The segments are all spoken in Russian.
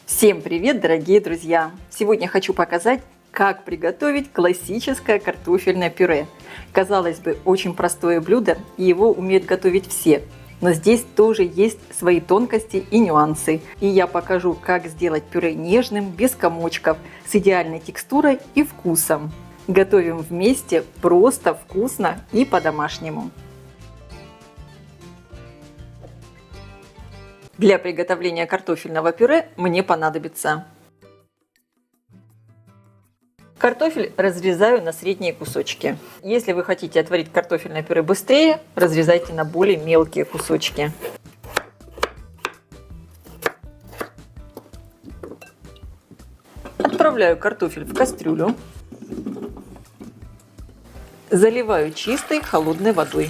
Всем привет, дорогие друзья! Сегодня хочу показать, как приготовить классическое картофельное пюре. Казалось бы, очень простое блюдо, и его умеют готовить все. Но здесь тоже есть свои тонкости и нюансы. И я покажу, как сделать пюре нежным, без комочков, с идеальной текстурой и вкусом. Готовим вместе просто, вкусно и по-домашнему. Для приготовления картофельного пюре мне понадобится картофель разрезаю на средние кусочки. Если вы хотите отварить картофельное пюре быстрее, разрезайте на более мелкие кусочки. Отправляю картофель в кастрюлю. Заливаю чистой холодной водой.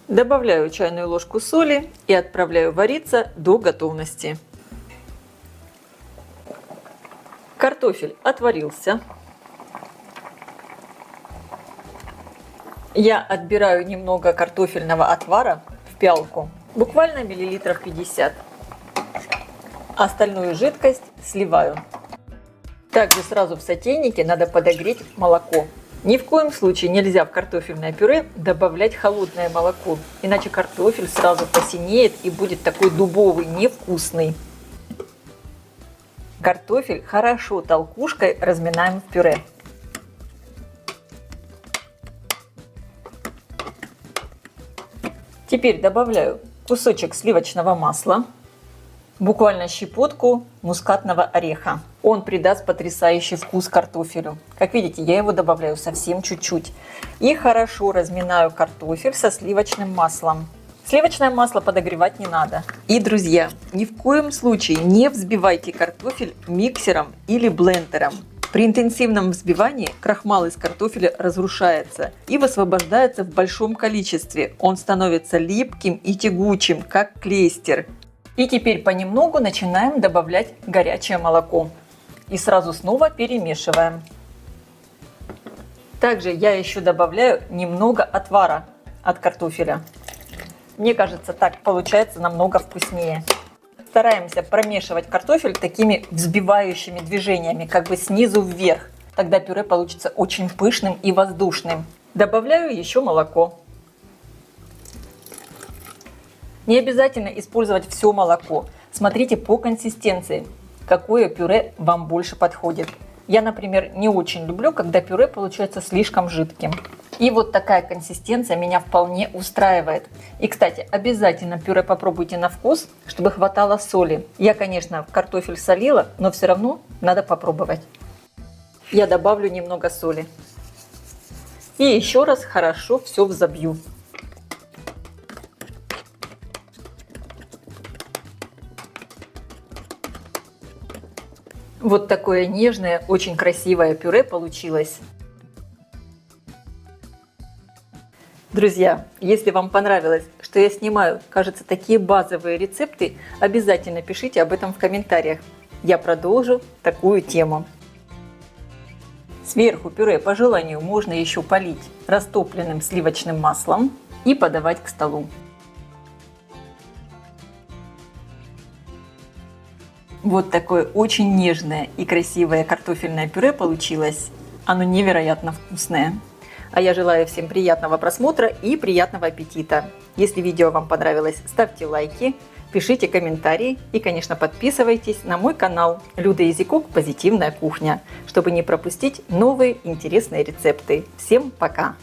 Добавляю чайную ложку соли и отправляю вариться до готовности. Картофель отварился. Я отбираю немного картофельного отвара в пиалку, буквально миллилитров 50. Остальную жидкость сливаю. Также сразу в сотейнике надо подогреть молоко. Ни в коем случае нельзя в картофельное пюре добавлять холодное молоко, иначе картофель сразу посинеет и будет такой дубовый, невкусный. Картофель хорошо толкушкой разминаем в пюре. Теперь добавляю кусочек сливочного масла, буквально щепотку мускатного ореха. Он придаст потрясающий вкус картофелю. Как видите, я его добавляю совсем чуть-чуть. И хорошо разминаю картофель со сливочным маслом. Сливочное масло подогревать не надо. И, друзья, ни в коем случае не взбивайте картофель миксером или блендером. При интенсивном взбивании крахмал из картофеля разрушается и высвобождается в большом количестве. Он становится липким и тягучим, как клейстер. И теперь понемногу начинаем добавлять горячее молоко. И сразу снова перемешиваем. Также я еще добавляю немного отвара от картофеля. Мне кажется, так получается намного вкуснее. Стараемся промешивать картофель такими взбивающими движениями, как бы снизу вверх. Тогда пюре получится очень пышным и воздушным. Добавляю еще молоко. Не обязательно использовать все молоко. Смотрите по консистенции, какое пюре вам больше подходит. Я, например, не очень люблю, когда пюре получается слишком жидким. И вот такая консистенция меня вполне устраивает. И, кстати, обязательно пюре попробуйте на вкус, чтобы хватало соли. Я, конечно, картофель солила, но все равно надо попробовать. Я добавлю немного соли. И еще раз хорошо все взобью. Вот такое нежное, очень красивое пюре получилось. Друзья, если вам понравилось, что я снимаю, кажется, такие базовые рецепты, обязательно пишите об этом в комментариях. Я продолжу такую тему. Сверху пюре по желанию можно еще полить растопленным сливочным маслом и подавать к столу. Вот такое очень нежное и красивое картофельное пюре получилось. Оно невероятно вкусное. А я желаю всем приятного просмотра и приятного аппетита. Если видео вам понравилось, ставьте лайки, пишите комментарии и, конечно, подписывайтесь на мой канал Люда Язикок Позитивная кухня, чтобы не пропустить новые интересные рецепты. Всем пока!